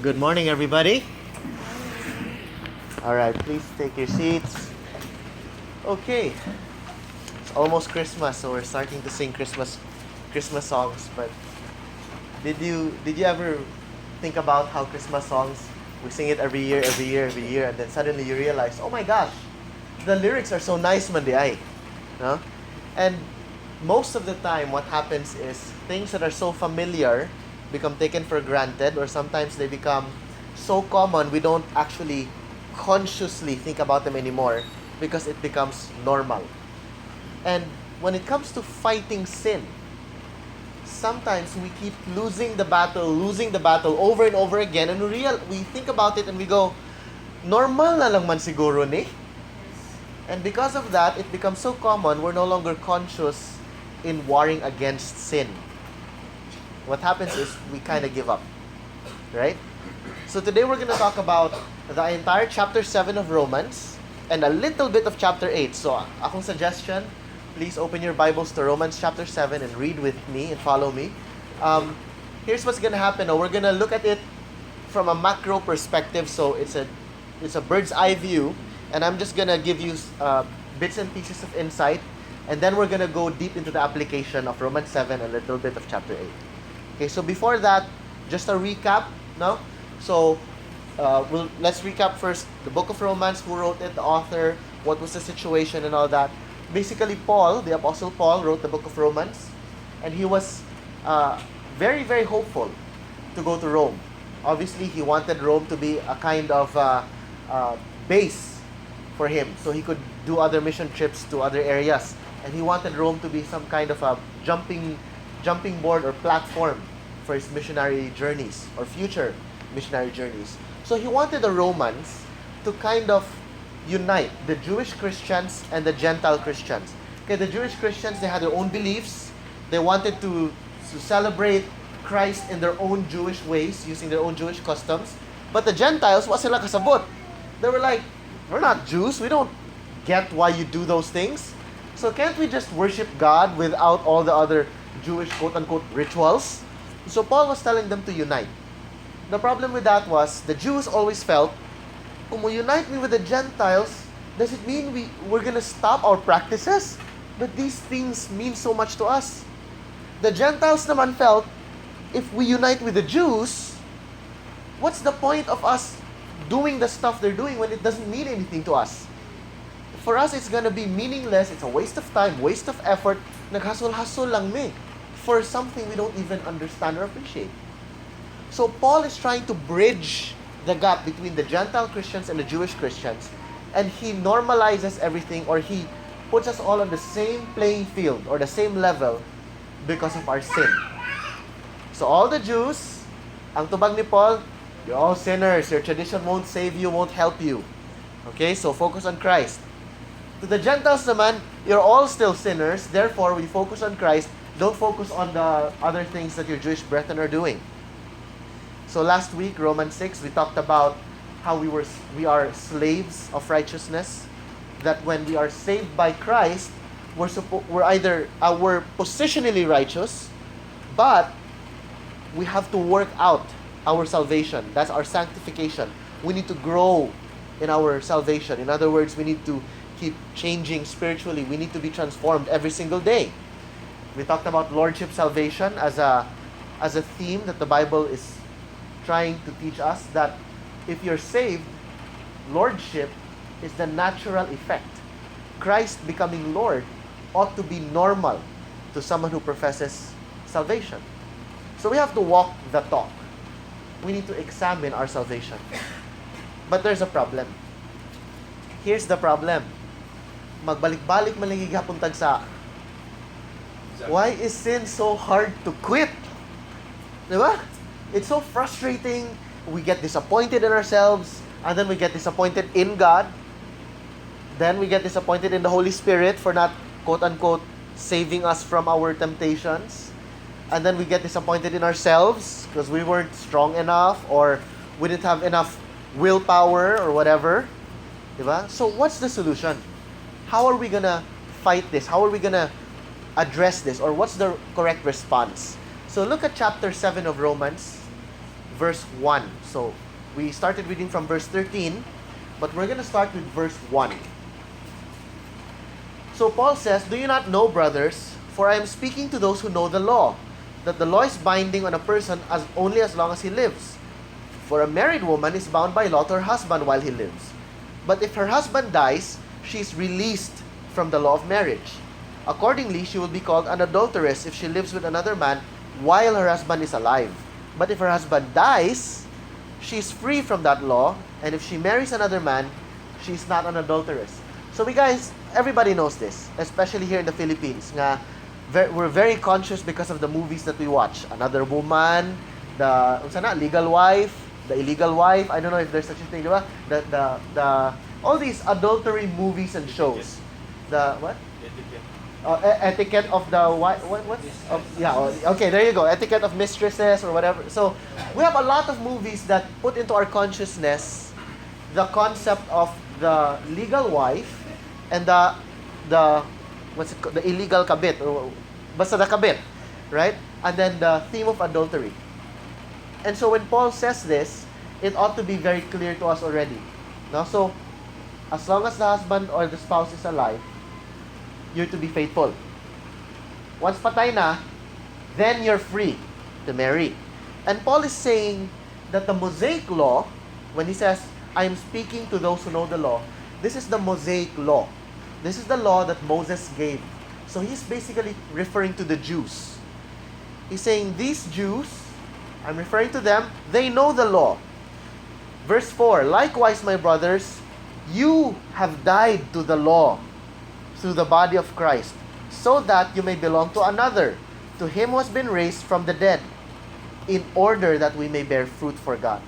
Good morning, everybody. All right, please take your seats. Okay, it's almost Christmas, so we're starting to sing Christmas songs. But did you ever think about how Christmas songs we sing it every year, and then suddenly you realize, oh my gosh, the lyrics are so nice, mandiay, no? And most of the time, what happens is things that are so familiar become taken for granted, or sometimes they become so common we don't actually consciously think about them anymore because it becomes normal. And when it comes to fighting sin, sometimes we keep losing the battle over and over again, and we think about it and we go, normal na lang man siguro ni. And because of that, it becomes so common, we're no longer conscious in warring against sin. What happens is we kind of give up, right? So today we're going to talk about the entire chapter 7 of Romans and a little bit of chapter 8. So akong suggestion, please open your Bibles to Romans chapter 7 and read with me and follow me. Here's what's going to happen. We're going to look at it from a macro perspective. So it's a bird's eye view, and I'm just going to give you bits and pieces of insight, and then we're going to go deep into the application of Romans 7 and a little bit of chapter 8. Okay, so before that, just a recap, no? So, let's recap first the book of Romans, who wrote it, the author, what was the situation and all that. Basically, Paul, the Apostle Paul, wrote the book of Romans, and he was very, very hopeful to go to Rome. Obviously, he wanted Rome to be a kind of base for him, so he could do other mission trips to other areas. And he wanted Rome to be some kind of a jumping board or platform for his missionary journeys or future missionary journeys. So he wanted the Romans to kind of unite the Jewish Christians and the Gentile Christians. Okay, the Jewish Christians, they had their own beliefs. They wanted to celebrate Christ in their own Jewish ways, using their own Jewish customs. But the Gentiles, wa sila kasabot. They were like, we're not Jews. We don't get why you do those things. So can't we just worship God without all the other Jewish quote-unquote rituals? So Paul was telling them to unite. The problem with that was the Jews always felt, kung unite me with the Gentiles, does it mean we're going to stop our practices? But these things mean so much to us. The Gentiles naman felt, if we unite with the Jews, what's the point of us doing the stuff they're doing when it doesn't mean anything to us? For us, it's going to be meaningless. It's a waste of time, waste of effort. Naghasol-hasol lang me for something we don't even understand or appreciate. So Paul is trying to bridge the gap between the Gentile Christians and the Jewish Christians, and he normalizes everything, or he puts us all on the same playing field or the same level because of our sin. So all the Jews, ang tubag ni Paul, you're all sinners. Your tradition won't save you, won't help you. Okay, so focus on Christ. To the Gentiles naman, you're all still sinners. Therefore, we focus on Christ. Don't focus on the other things that your Jewish brethren are doing. So last week, Romans 6, we talked about how we are slaves of righteousness. That when we are saved by Christ, we're positionally righteous, but we have to work out our salvation. That's our sanctification. We need to grow in our salvation. In other words, we need to keep changing spiritually. We need to be transformed every single day. We talked about lordship salvation as a theme that the Bible is trying to teach us, that if you're saved, lordship is the natural effect. Christ becoming Lord ought to be normal to someone who professes salvation. So we have to walk the talk. We need to examine our salvation. But there's a problem. Here's the problem. Magbalik-balik malingig hapon tagsa. Why is sin so hard to quit? Diba? It's so frustrating. We get disappointed in ourselves, and then we get disappointed in God. Then we get disappointed in the Holy Spirit for not, quote-unquote, saving us from our temptations. And then we get disappointed in ourselves because we weren't strong enough, or we didn't have enough willpower or whatever. Diba? So what's the solution? How are we gonna fight this? How are we gonna address this? Or what's the correct response? So look at chapter 7 of Romans, verse 1. So, we started reading from verse 13, but we're going to start with verse 1. So, Paul says, "Do you not know, brothers, for I am speaking to those who know the law, that the law is binding on a person only as long as he lives. For a married woman is bound by law to her husband while he lives. But if her husband dies, she is released from the law of marriage. Accordingly, she will be called an adulteress if she lives with another man while her husband is alive. But if her husband dies, she is free from that law, and if she marries another man, she is not an adulteress." So everybody knows this, especially here in the Philippines. We're very conscious because of the movies that we watch. Another Woman, Legal Wife, The Illegal Wife. I don't know if there's such a thing, diba? All these adultery movies and shows. The what? Etiquette of the okay, there you go. Etiquette of Mistresses or whatever. So we have a lot of movies that put into our consciousness the concept of the legal wife and the illegal kabit, or basta the kabit, right? And then the theme of adultery. And so when Paul says this, it ought to be very clear to us already. No? So as long as the husband or the spouse is alive, you're to be faithful. Once patay na, then you're free to marry. And Paul is saying that the Mosaic law, when he says, "I am speaking to those who know the law," this is the Mosaic law. This is the law that Moses gave. So he's basically referring to the Jews. He's saying, these Jews, I'm referring to them, they know the law. Verse 4, "Likewise, my brothers, you have died to the law through the body of Christ, so that you may belong to another, to him who has been raised from the dead, in order that we may bear fruit for God."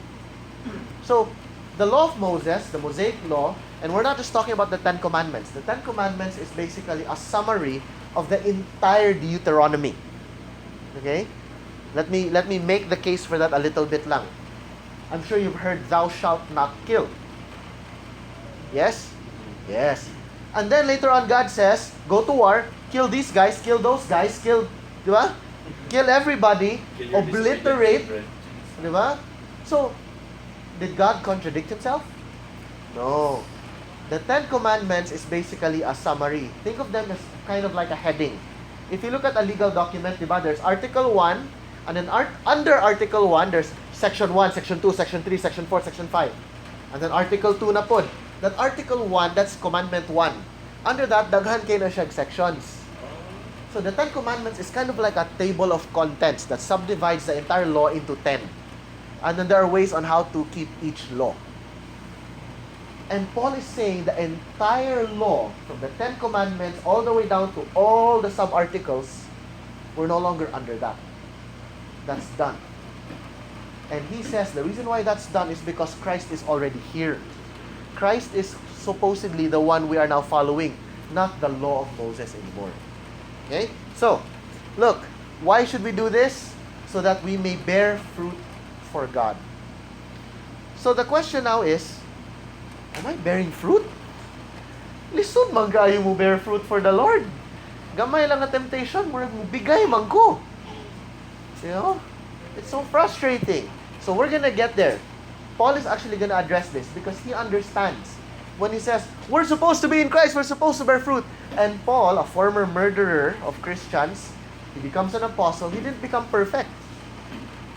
So, the law of Moses, the Mosaic law, and we're not just talking about the Ten Commandments. The Ten Commandments is basically a summary of the entire Deuteronomy. Okay? Let me make the case for that a little bit lang. I'm sure you've heard, "Thou shalt not kill." Yes? Yes. And then later on, God says, "Go to war, kill these guys, kill those guys, kill," di ba? Kill everybody, obliterate, di ba? So, did God contradict himself? No. The Ten Commandments is basically a summary. Think of them as kind of like a heading. If you look at a legal document, di ba, there's Article 1, and then under Article 1, there's Section 1, Section 2, Section 3, Section 4, Section 5. And then Article 2 na pod. That Article 1, that's Commandment 1. Under that, daghan kayo na siyang sections. So the Ten Commandments is kind of like a table of contents that subdivides the entire law into 10. And then there are ways on how to keep each law. And Paul is saying the entire law, from the Ten Commandments all the way down to all the sub-articles, we're no longer under that. That's done. And he says the reason why that's done is because Christ is already here. Christ is supposedly the one we are now following, not the law of Moses anymore. Okay? So, look, why should we do this? So that we may bear fruit for God. So the question now is, am I bearing fruit? Lisod man kaayo mo bear fruit for the Lord. Gamay lang na temptation, murag mo bigay man ko. You know? It's so frustrating. So we're gonna get there. Paul is actually gonna address this because he understands. When he says, we're supposed to be in Christ, we're supposed to bear fruit. And Paul, a former murderer of Christians, he becomes an apostle. He didn't become perfect.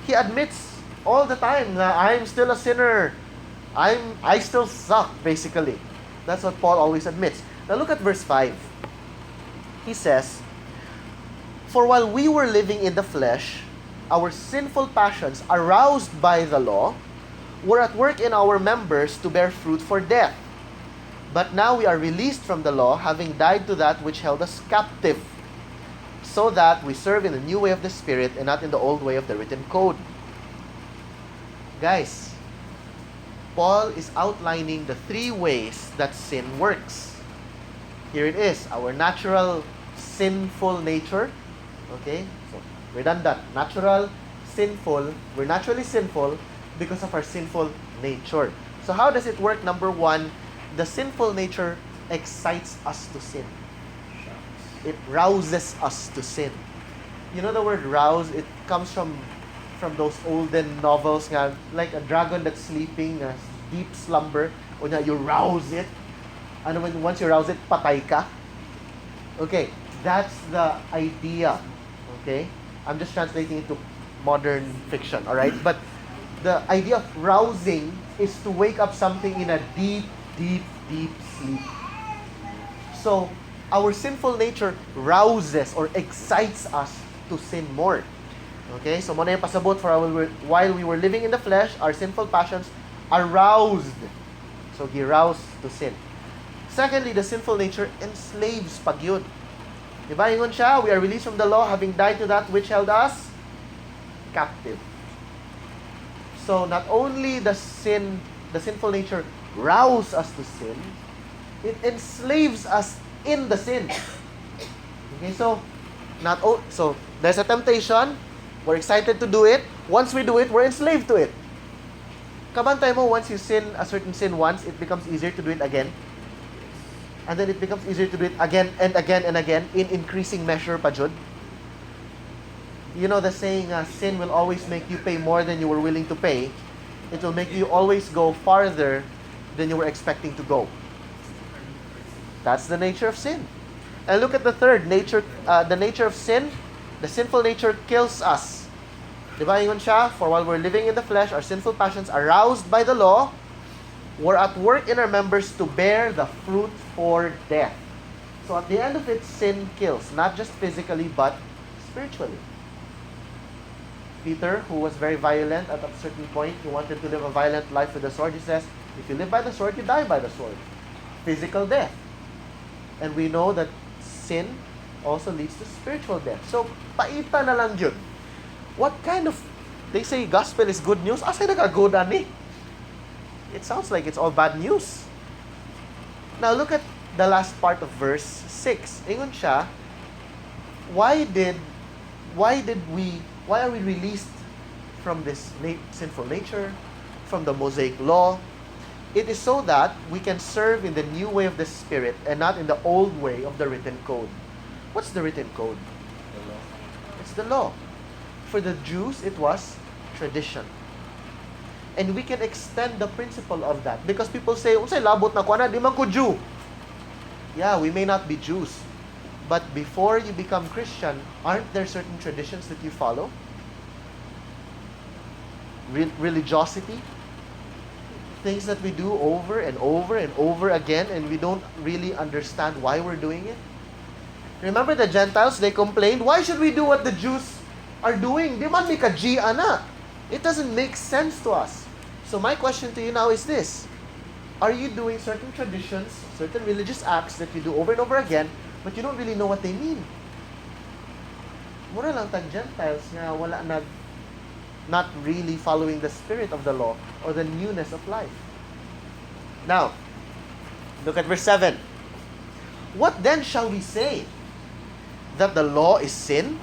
He admits all the time that I'm still a sinner. I still suck, basically. That's what Paul always admits. Now look at verse 5. He says, "For while we were living in the flesh, our sinful passions, aroused by the law, were at work in our members to bear fruit for death. But now we are released from the law, having died to that which held us captive, so that we serve in the new way of the Spirit and not in the old way of the written code." Guys, Paul is outlining the three ways that sin works. Here it is, our natural sinful nature. Okay? So, we're done that. Natural, sinful. We're naturally sinful because of our sinful nature. So how does it work? Number one, the sinful nature excites us to sin. It rouses us to sin. You know the word rouse? It comes from from those olden novels nga, like a dragon that's sleeping, deep slumber, o na, you rouse it. And once you rouse it, patay ka. Okay, that's the idea. Okay? I'm just translating it to modern fiction, alright? But the idea of rousing is to wake up something in a deep, deep, deep sleep. So, our sinful nature rouses or excites us to sin more. Okay? So, muna yung pasabot for while we were living in the flesh, our sinful passions aroused. So, giroused to sin. Secondly, the sinful nature enslaves pag yun. Diba? Ingon siya, we are released from the law, having died to that which held us captive. So, not only the sinful nature rouse us to sin, it enslaves us in the sin. Okay, so there's a temptation, we're excited to do it. Once we do it, we're enslaved to it. Kabantay mo, once you sin a certain sin once, it becomes easier to do it again. And then it becomes easier to do it again and again and again in increasing measure pa jud. You know the saying, sin will always make you pay more than you were willing to pay. It will make you always go farther than you were expecting to go. That's the nature of sin. And look at the third nature, the nature of sin. The sinful nature kills us. Diba yun siya? For while we're living in the flesh, our sinful passions aroused by the law, we're at work in our members to bear the fruit for death. So at the end of it, sin kills, not just physically, but spiritually. Peter, who was very violent at a certain point, he wanted to live a violent life with the sword. He says, if you live by the sword, you die by the sword. Physical death. And we know that sin also leads to spiritual death. So, paita na lang yun. What kind of, they say gospel is good news? Asay nagagoda ni? It sounds like it's all bad news. Now, look at the last part of verse 6. Ingon siya, why are we released from this sinful nature, from the Mosaic law? It is so that we can serve in the new way of the Spirit and not in the old way of the written code. What's the written code? The law. It's the law. For the Jews, it was tradition. And we can extend the principle of that. Because people say, unsay labot na ko na, di man ko Jew. Yeah, we may not be Jews. But before you become Christian, aren't there certain traditions that you follow? Religiosity? Things that we do over and over and over again, and we don't really understand why we're doing it. Remember the Gentiles, they complained, why should we do what the Jews are doing? Di man mi ka-G, ana. It doesn't make sense to us. So my question to you now is this. Are you doing certain traditions, certain religious acts that you do over and over again, but you don't really know what they mean? Mura lang tag Gentiles nga wala not really following the spirit of the law or the newness of life. Now, look at verse 7. What then shall we say? That the law is sin?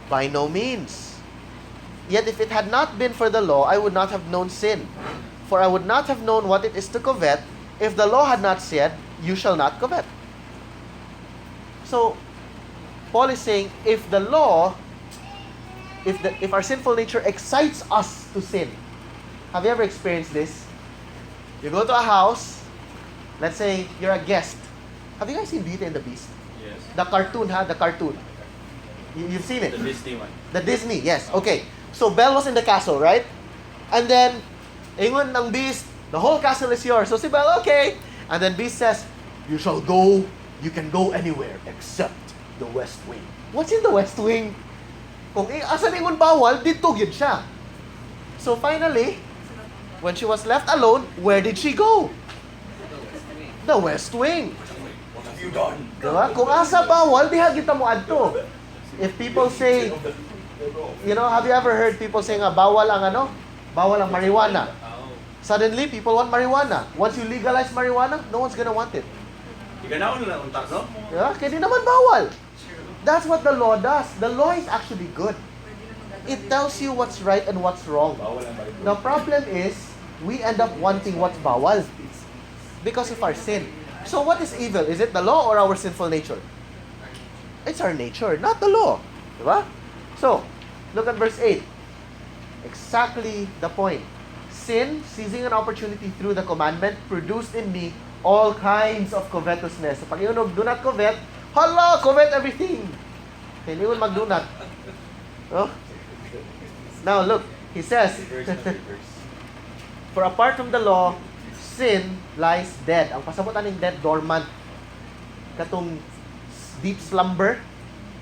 By no means. Yet if it had not been for the law, I would not have known sin. For I would not have known what it is to covet if the law had not said, you shall not covet. So, Paul is saying, if the law, if our sinful nature excites us to sin. Have you ever experienced this? You go to a house, let's say you're a guest. Have you guys seen Beauty and the Beast? Yes. The cartoon, the cartoon. You've seen it? The Disney one. The Disney, yes. Okay. So Belle was in the castle, right? And then, ingon ng Beast, the whole castle is yours. So si Belle, okay. And then Beast says, you can go anywhere except the West Wing. What's in the West Wing? Kung asan ingon bawal, dito yun siya. So finally, when she was left alone, where did she go? The West Wing. What have you done? Diba? Kung asa bawal, diha kita mo adto. If people say, have you ever heard people saying bawal ang bawal ang marijuana? Suddenly, people want marijuana. Once you legalize marijuana, no one's gonna want it. Iganao na untak, no? Yeah, kaya di naman bawal. That's what the law does. The law is actually good. It tells you what's right and what's wrong. Bawal ang Bible. The problem is, we end up wanting what's bawal because of our sin. So what is evil? Is it the law or our sinful nature? It's our nature, not the law. Diba? So, look at verse 8. Exactly the point. Sin, seizing an opportunity through the commandment, produced in me all kinds of covetousness. So pag yun, do not covet, hala, covet everything. Hindi mo mag-do not. Oh? Now look, he says, for apart from the law, sin lies dead. Ang pasabutan ng dead, dormant. Katong deep slumber,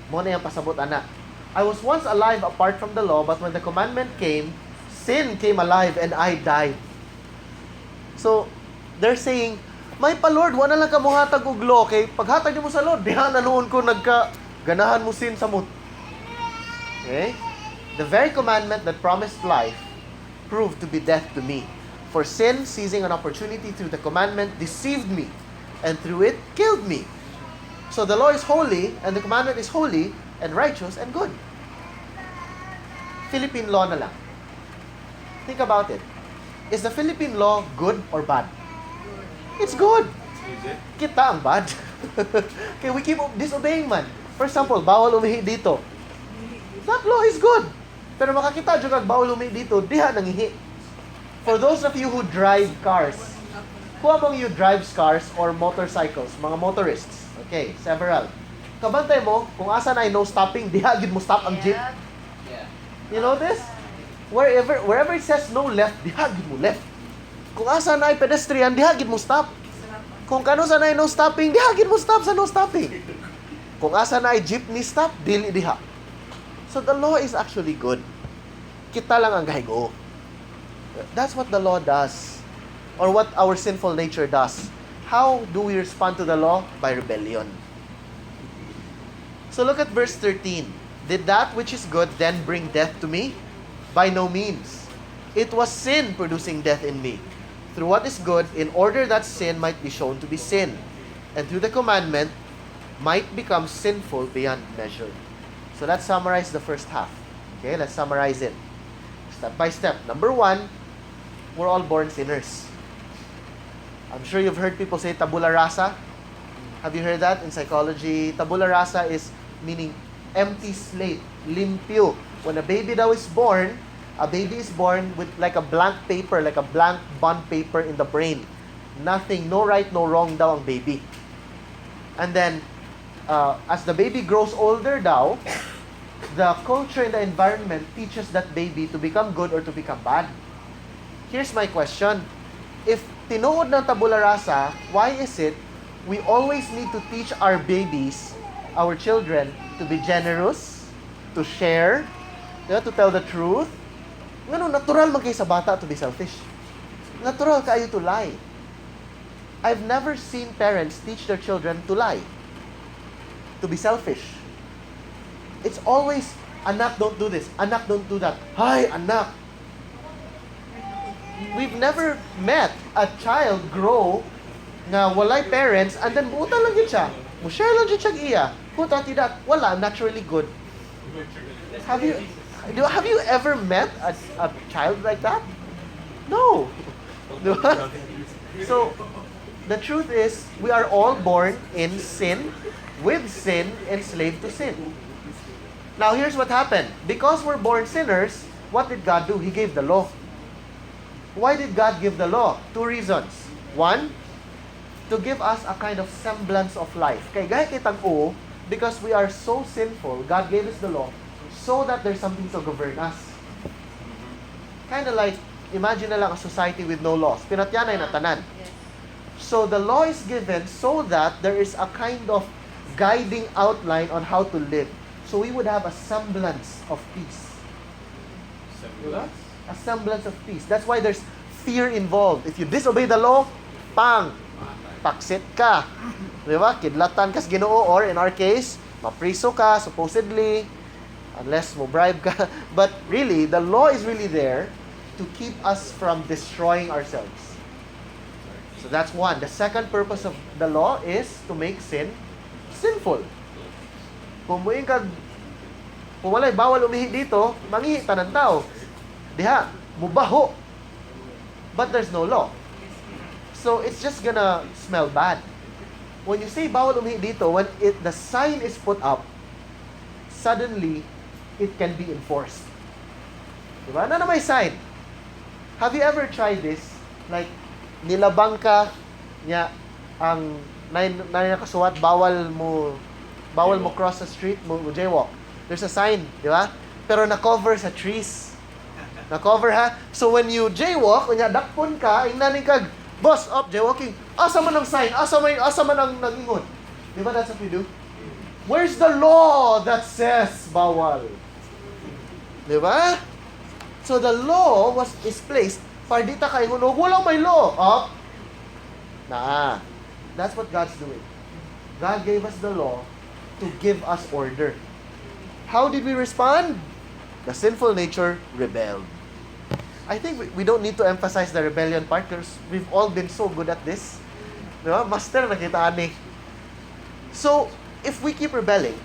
mo na yung pasabutan na. I was once alive apart from the law, but when the commandment came, sin came alive and I died. So, they're saying, may pa Lord, wala lang ka mo hatag og law, kay paghatag mo sa Lord, diha na noon ko ganahan mo sin sa mut. Okay? The very commandment that promised life proved to be death to me. For sin, seizing an opportunity through the commandment, deceived me, and through it, killed me. So the law is holy, and the commandment is holy, and righteous, and good. Philippine law na lang. Think about it. Is the Philippine law good or bad? It's good. Is it? Kita ang bad. Okay, we keep disobeying man. For example, bawal umihi dito. That law is good. Pero makakita dyan kag bawal umihi dito, diha nangihi. For those of you who drive cars, who among you drives cars or motorcycles? Mga motorists. Okay, several. Kabantay mo, kung asa na ay no stopping, diha gid mo stop ang jeep. You know this? Wherever it says no left, diha gid mo left. Kung asa na ay pedestrian, diha gid mo stop. Kung kano sa na ay no stopping, diha gid mo stop sa no stopping. Kung asa na ay jeepney stop, dili diha. So the law is actually good. Kita lang ang gahigo. That's what the law does. Or what our sinful nature does. How do we respond to the law? By rebellion. So look at verse 13. Did that which is good then bring death to me? By no means. It was sin producing death in me. Through what is good, in order that sin might be shown to be sin. And through the commandment, might become sinful beyond measure. So let's summarize the first half. Okay, let's summarize it. Step by step. Number 1, we're all born sinners. I'm sure you've heard people say tabula rasa. Have you heard that in psychology? Tabula rasa is meaning empty slate, limpyo. When a baby daw is born, a baby is born with like a blank paper, like a blank bond paper in the brain. Nothing, no right, no wrong daw ang baby. And then, as the baby grows older daw, the culture and the environment teaches that baby to become good or to become bad. Here's my question. If tinuod ng tabula rasa, why is it we always need to teach our babies, our children, to be generous, to share, to tell the truth? Ngano, natural man kay sa bata to be selfish. Natural kayo to lie. I've never seen parents teach their children to lie, to be selfish. It's always, anak, don't do this. Anak, don't do that. Hi, anak. We've never met a child grow nga walay parents and then buutan lang yun siya. Mo-share lang yun siya iya. Puta, tidak. Wala, naturally good. Have you ever met a child like that? No. Diba? So, the truth is, we are all born in sin, with sin, enslaved to sin. Now, here's what happened. Because we're born sinners, what did God do? He gave the law. Why did God give the law? 2 reasons. 1, to give us a kind of semblance of life. Kaya gaya kitang because we are so sinful, God gave us the law so that there's something to govern us. Kind of like, imagine na lang a society with no laws. Pinatyanay na tanan. So the law is given so that there is a kind of guiding outline on how to live. So we would have a semblance of peace. Semblance. A semblance of peace. That's why there's fear involved. If you disobey the law, pang, paksit ka. Diba? Kidlatan ka sa Ginoo, or in our case, mapriso ka, supposedly, unless mo bribe ka. But really, the law is really there to keep us from destroying ourselves. So that's one. The second purpose of the law is to make sin sinful. Kung walay bawal umihi dito, mangihi tanan tao. Diha, mubaho. But there's no law. So it's just gonna smell bad. When you say bawal umihi dito, when the sign is put up, suddenly it can be enforced. Diba? Na may sign. Have you ever tried this? Like, nilabang ka niya ang nakasuwat, bawal mo cross the street, mo jaywalk. There's a sign, di ba? Pero na-cover sa trees. Na-cover ha? So when you jaywalk, kunya dakpon ka, ingnaning kag, boss, up, jaywalking. Asa man ang sign? Asa man ang nag-ingon? Di ba that's what we do? Where's the law that says bawal? Di ba? So the law is placed para di ta kaingon, walang may law. Up. That's what God's doing. God gave us the law to give us order. How did we respond? The sinful nature rebelled. I think we don't need to emphasize the rebellion part because we've all been so good at this. Diba? Master na kita ani. So, if we keep rebelling,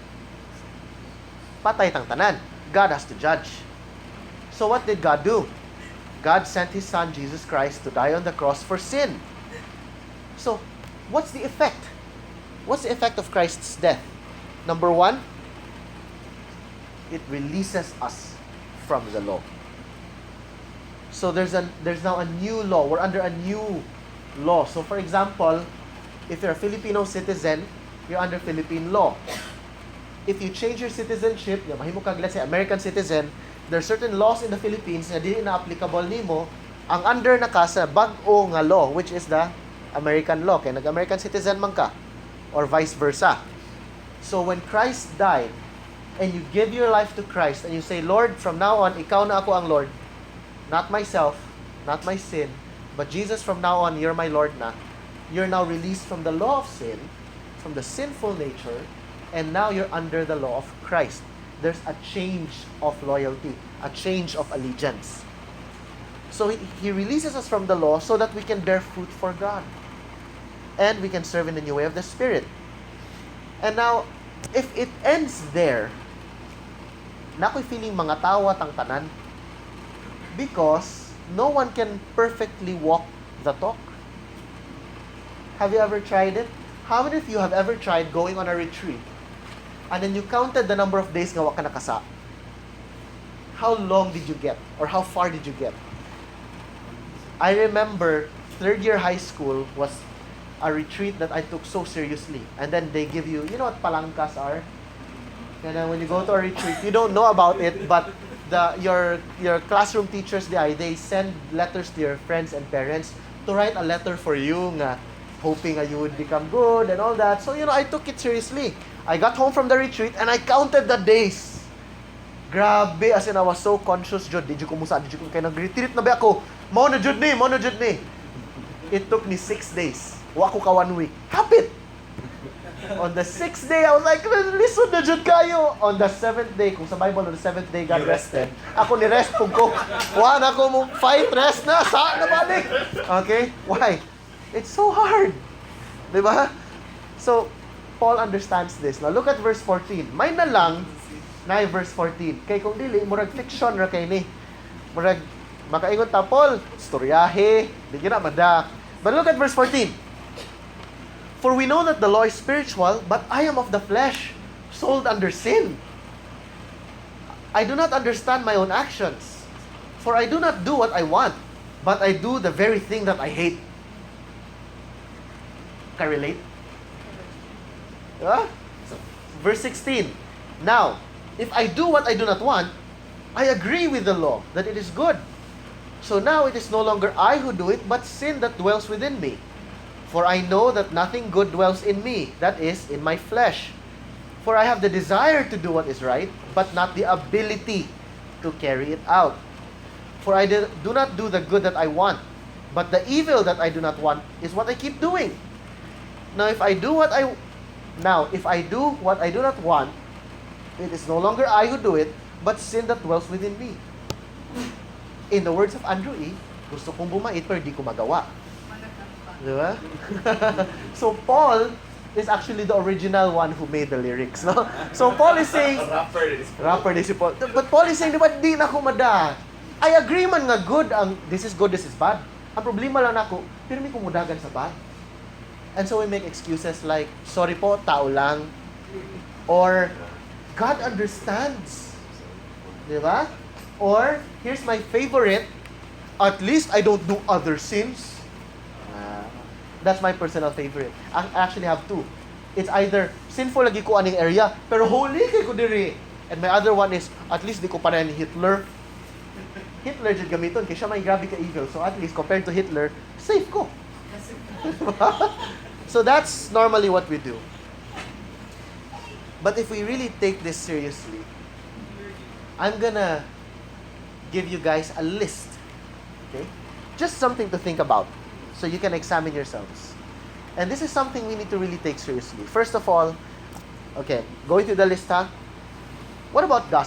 patay tang tanan. God has to judge. So what did God do? God sent His Son, Jesus Christ, to die on the cross for sin. So, what's the effect? What's the effect of Christ's death? Number one, it releases us from the law. So there's now a new law. We're under a new law. So for example, if you're a Filipino citizen, you're under Philippine law. If you change your citizenship, mahimo kag let's say American citizen, there are certain laws in the Philippines na dili na applicable nimo ang under na ka sa bag-o nga law, which is the American law. Kaya nag-American citizen man ka or vice versa. So when Christ died and you give your life to Christ and you say, Lord, from now on, ikaw na ako ang Lord. Not myself, not my sin, but Jesus, from now on, you're my Lord na. You're now released from the law of sin, from the sinful nature, and now you're under the law of Christ. There's a change of loyalty, a change of allegiance. So He releases us from the law so that we can bear fruit for God. And we can serve in the new way of the Spirit. And now, if it ends there, nako'y feeling mga tawa tang tanan, because no one can perfectly walk the talk. Have you ever tried it? How many of you have ever tried going on a retreat and then you counted the number of days nga wa ka nakasa? How long did you get? Or how far did you get? I remember third year high school was a retreat that I took so seriously. And then they give you know what palangkas are? And then when you go to a retreat, you don't know about it, but your classroom teachers they send letters to your friends and parents to write a letter for you nga hoping you would become good and all that. So I took it seriously. I got home from the retreat and I counted the days. Grabe, as in I was so conscious jud, di jud ko musa, di jud ko kay nag-retreat na ba ako. Mao na jud ni. It took me 6 days. Wa ko ka 1 week. Kapit. On the 6th day, I was like, listen na jud kayo. On the 7th day, kung sa Bible, on the 7th day, God rested. Ako ni-rest po ko. Wa na ko mong fight, rest na, saan na balik? Okay? Why? It's so hard. Diba? So, Paul understands this. Now, look at verse 14. May na lang, na verse 14. Kay kung dili, murag fiction ra kay ni. Murag, makaingon ta, Paul, storyahe, di na madak. But look at verse 14. For we know that the law is spiritual, but I am of the flesh, sold under sin. I do not understand my own actions. For I do not do what I want, but I do the very thing that I hate. Can I relate? So, verse 16. Now, if I do what I do not want, I agree with the law that it is good. So now it is no longer I who do it, but sin that dwells within me. For I know that nothing good dwells in me, that is, in my flesh. For I have the desire to do what is right, but not the ability to carry it out. For I do not do the good that I want, but the evil that I do not want is what I keep doing. Now if I do what I do not want, it is no longer I who do it, but sin that dwells within me. In the words of Andrew E., gusto kong bumait pero di ko magawa. Diba? So Paul is actually the original one who made the lyrics, no? So Paul is saying, rapper din si Paul. But Paul is saying, diba, di na ako mada. I agree man nga good, this is good, this is bad. Ang problema lang ako, pero may kumudagan sa bad. And so we make excuses like, sorry po, tao lang. Or, God understands. Diba? Or, here's my favorite, at least I don't do other sins. That's my personal favorite. I actually have two. It's either sinful lagi ko aning area, pero holy kay ko diri. And my other one is, at least di ko parehan ni Hitler. Hitler dyan gamiton, kaya siya may grabe ka evil. So at least compared to Hitler, safe ko. So that's normally what we do. But if we really take this seriously, I'm gonna give you guys a list. Okay? Just something to think about so you can examine yourselves. And this is something we need to really take seriously. First of all, okay, going through the list, huh? What about gossip?